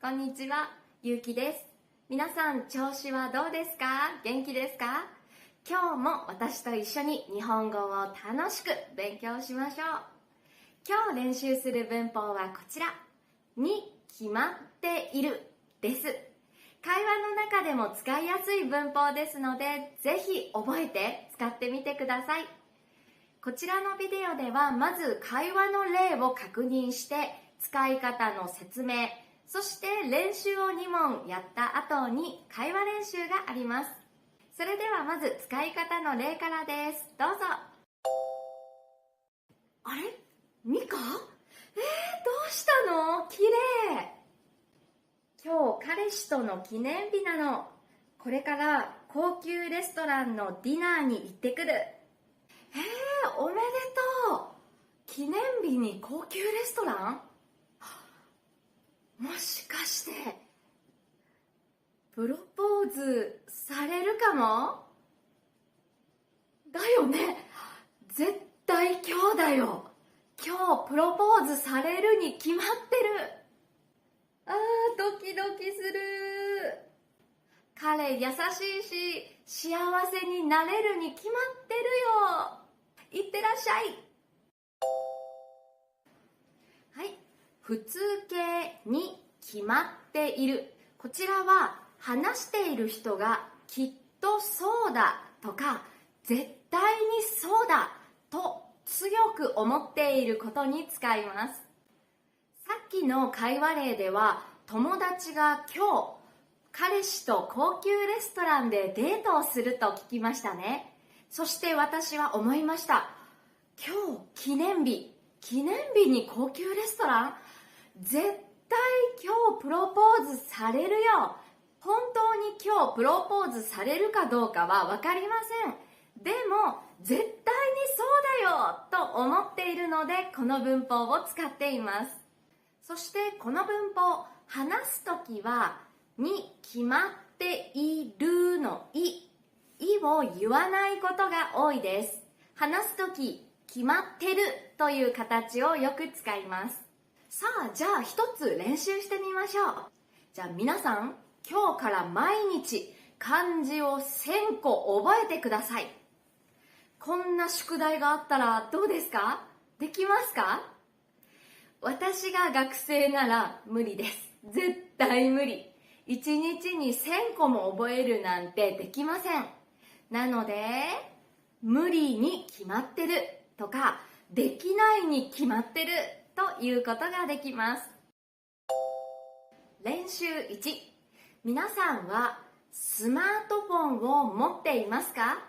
こんにちは、ゆうきです。皆さん、調子はどうですか？元気ですか？今日も私と一緒に日本語を楽しく勉強しましょう。今日練習する文法はこちら。に決まっているです。会話の中でも使いやすい文法ですので、ぜひ覚えて使ってみてください。こちらのビデオではまず会話の例を確認して使い方の説明、そして練習を2問やった後に会話練習があります。それではまず使い方の例からです。どうぞ。あれ？ミカ？どうしたの？綺麗。今日彼氏との記念日なの。これから高級レストランのディナーに行ってくる。おめでとう。記念日に高級レストラン？もしかしてプロポーズされるかも？だよね。絶対今日だよ。今日プロポーズされるに決まってる。ドキドキする。彼優しいし幸せになれるに決まってるよ。いってらっしゃい。はい、普通形に決まっている。こちらは話している人がきっとそうだとか絶対にそうだと強く思っていることに使います。さっきの会話例では友達が今日彼氏と高級レストランでデートをすると聞きましたね。そして私は思いました。今日記念日に高級レストラン？絶対今日プロポーズされるよ。本当に今日プロポーズされるかどうかは分かりません。でも絶対にそうだよと思っているのでこの文法を使っています。そしてこの文法、話すときはに決まっているのいを言わないことが多いです。話すとき決まってるという形をよく使います。さあ、じゃあ一つ練習してみましょう。じゃあ皆さん、今日から毎日漢字を1000個覚えてください。こんな宿題があったらどうですか？できますか？私が学生なら無理です。絶対無理。1日に1000個も覚えるなんてできません。なので、無理に決まってるとか、できないに決まってるということができます。練習1。皆さんはスマートフォンを持っていますか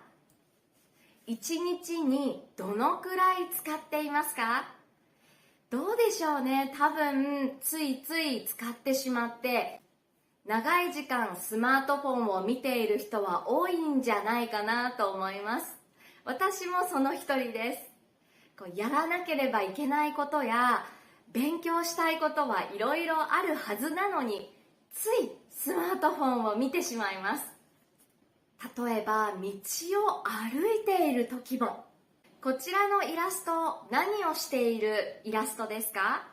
？1日にどのくらい使っていますか？どうでしょうね。多分ついつい使ってしまって長い時間スマートフォンを見ている人は多いんじゃないかなと思います。私もその一人です。やらなければいけないことや勉強したいことはいろいろあるはずなのについスマートフォンを見てしまいます。例えば道を歩いている時も。こちらのイラスト、何をしているイラストですか？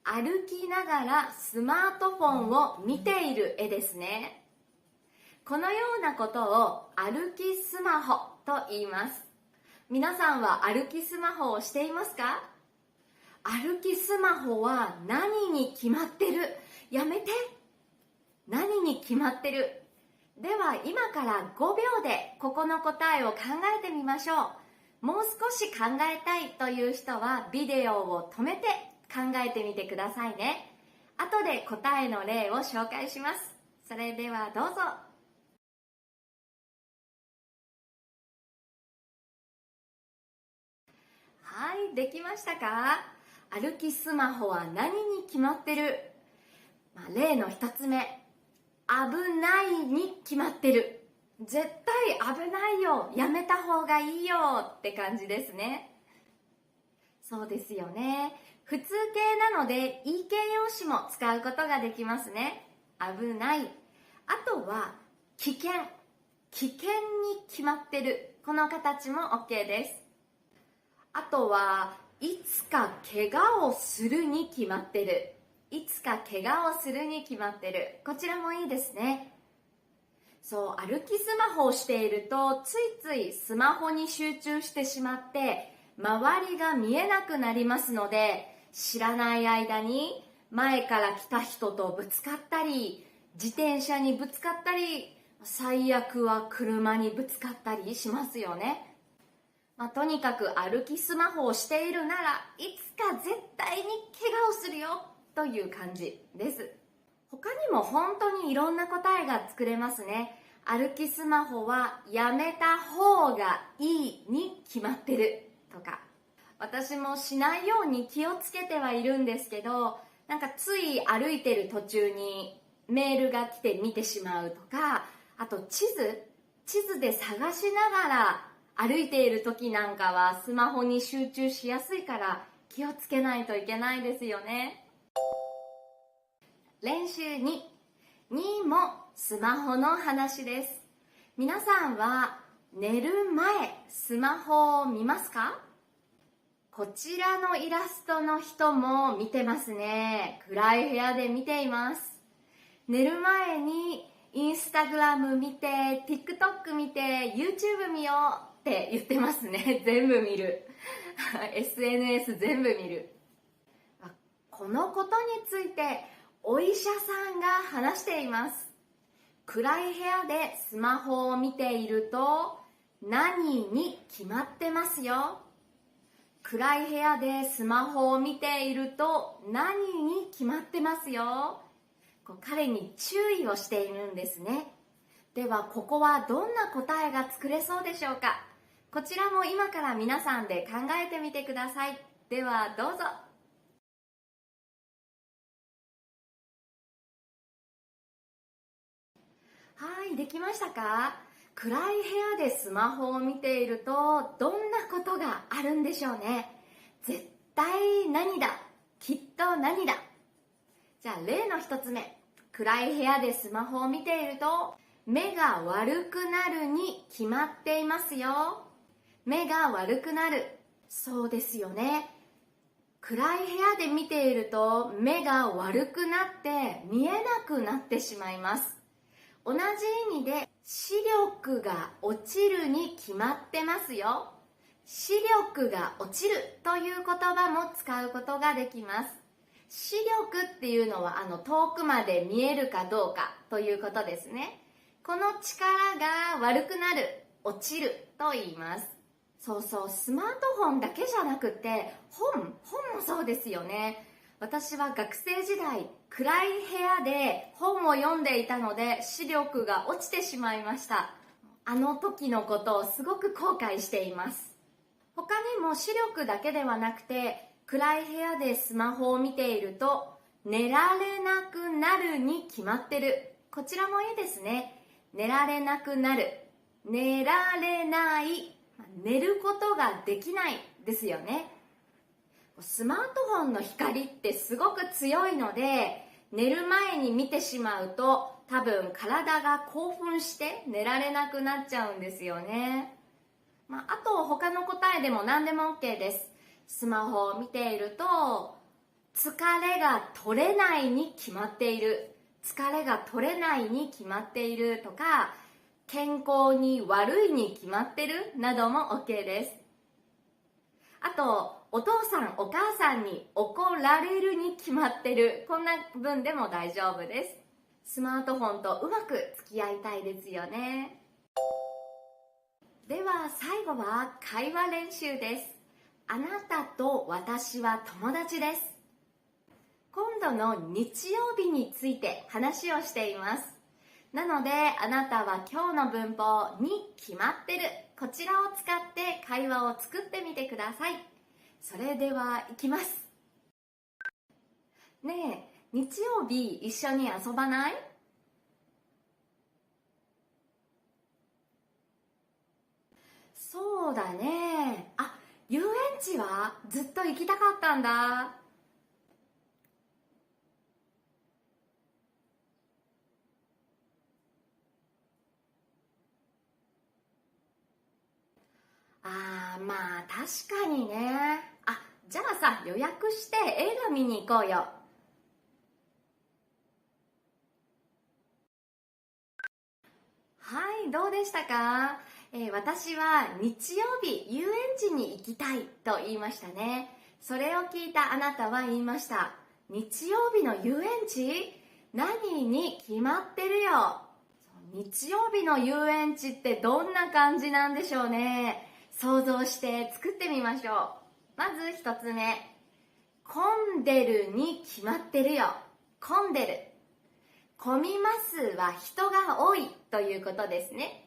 歩きながらスマートフォンを見ている絵ですね。このようなことを歩きスマホと言います。皆さんは歩きスマホをしていますか？歩きスマホは何に決まってる？やめて。何に決まってる？では今から5秒でここの答えを考えてみましょう。もう少し考えたいという人はビデオを止めて考えてみてくださいね。後で答えの例を紹介します。それではどうぞ。はい、できましたか？歩きスマホは何に決まってる？例の一つ目、危ないに決まってる。絶対危ないよ、やめた方がいいよって感じですね。そうですよね。普通形なのでいい形容詞も使うことができますね。危ない。あとは危険に決まってる。この形も OK です。あとはいつか怪我をするに決まってる。いつか怪我をするに決まってる。こちらもいいですね。そう、歩きスマホをしているとついついスマホに集中してしまって周りが見えなくなりますので、知らない間に前から来た人とぶつかったり、自転車にぶつかったり、最悪は車にぶつかったりしますよね。とにかく歩きスマホをしているならいつか絶対に怪我をするよという感じです。他にも本当にいろんな答えが作れますね。歩きスマホはやめた方がいいに決まってるとか、私もしないように気をつけてはいるんですけど、なんかつい歩いてる途中にメールが来て見てしまうとか、あと地図で探しながら歩いている時なんかはスマホに集中しやすいから気をつけないといけないですよね。練習2もスマホの話です。皆さんは寝る前スマホを見ますか？こちらのイラストの人も見てますね。暗い部屋で見ています。寝る前にインスタグラム見て、TikTok 見て、YouTube 見ようって言ってますね。全部見る。SNS 全部見る。このことについてお医者さんが話しています。暗い部屋でスマホを見ていると何に決まってますよ。暗い部屋でスマホを見ていると何に決まってますよ。彼に注意をしているんですね。ではここはどんな答えが作れそうでしょうか。こちらも今から皆さんで考えてみてください。ではどうぞ。はい、できましたか？暗い部屋でスマホを見ているとどんなことがあるんでしょうね。絶対何だ、きっと何だ。じゃあ例の一つ目、暗い部屋でスマホを見ていると目が悪くなるに決まっていますよ。目が悪くなる、そうですよね。暗い部屋で見ていると目が悪くなって見えなくなってしまいます。同じ意味で視力が落ちるに決まってますよ。視力が落ちるという言葉も使うことができます。視力っていうのは遠くまで見えるかどうかということですね。この力が悪くなる、落ちると言います。そうそう、スマートフォンだけじゃなくて本もそうですよね。私は学生時代暗い部屋で本を読んでいたので視力が落ちてしまいました。あの時のことをすごく後悔しています。他にも視力だけではなくて暗い部屋でスマホを見ていると寝られなくなるに決まってる。こちらもいいですね。寝られなくなる、寝られない、寝ることができないですよね。スマートフォンの光ってすごく強いので寝る前に見てしまうと多分体が興奮して寝られなくなっちゃうんですよね。あと他の答えでも何でも OK です。スマホを見ていると疲れが取れないに決まっている、疲れが取れないに決まっているとか、健康に悪いに決まってるなども OK です。あとお父さんお母さんに怒られるに決まってる、こんな文でも大丈夫です。スマートフォンとうまく付き合いたいですよね。では最後は会話練習です。あなたと私は友達です。今度の日曜日について話をしています。なのであなたは今日の文法に決まってる、こちらを使って会話を作ってみてください。それではいきます。ねえ、日曜日一緒に遊ばない？そうだね。遊園地はずっと行きたかったんだ。確かにね。じゃあさ、予約して映画見に行こうよ。い、どうでしたか？私は日曜日遊園地に行きたいと言いましたね。それを聞いたあなたは言いました。日曜日の遊園地？何に決まってるよ。日曜日の遊園地ってどんな感じなんでしょうね。想像して作ってみましょう。まず一つ目。混んでるに決まってるよ。混んでる。混みますは人が多いということですね。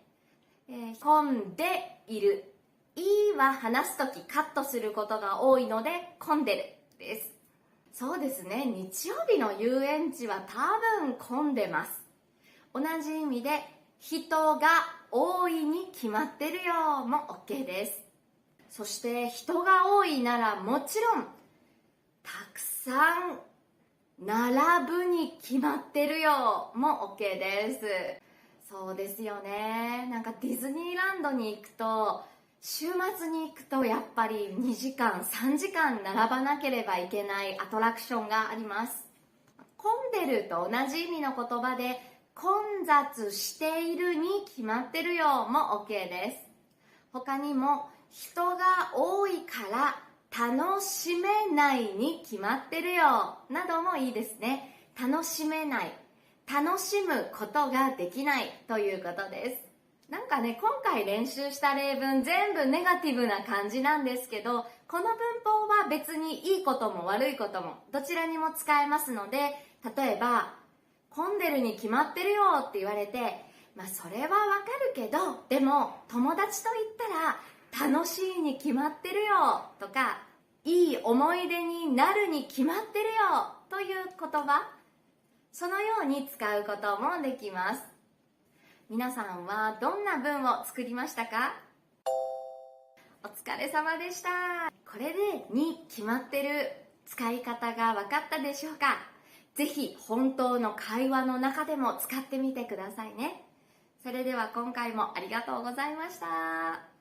混んでいる。いは話すときカットすることが多いので混んでるです。そうですね。日曜日の遊園地は多分混んでます。同じ意味で人が多いに決まってるよも OK です。そして人が多いならもちろんたくさん並ぶに決まってるよも OK です。そうですよね。なんかディズニーランドに行くと週末に行くとやっぱり2時間3時間並ばなければいけないアトラクションがあります。混んでると同じ意味の言葉で混雑しているに決まってるよも OK です。他にも人が多いから楽しめないに決まってるよなどもいいですね。楽しめない、楽しむことができないということです。なんかね、今回練習した例文全部ネガティブな感じなんですけど、この文法は別にいいことも悪いこともどちらにも使えますので、例えば混んでるに決まってるよって言われて、それはわかるけど、でも友達と言ったら楽しいに決まってるよとか、いい思い出になるに決まってるよという言葉、そのように使うこともできます。皆さんはどんな文を作りましたか？お疲れ様でした。これでに決まってる使い方が分かったでしょうか？ぜひ本当の会話の中でも使ってみてくださいね。それでは今回もありがとうございました。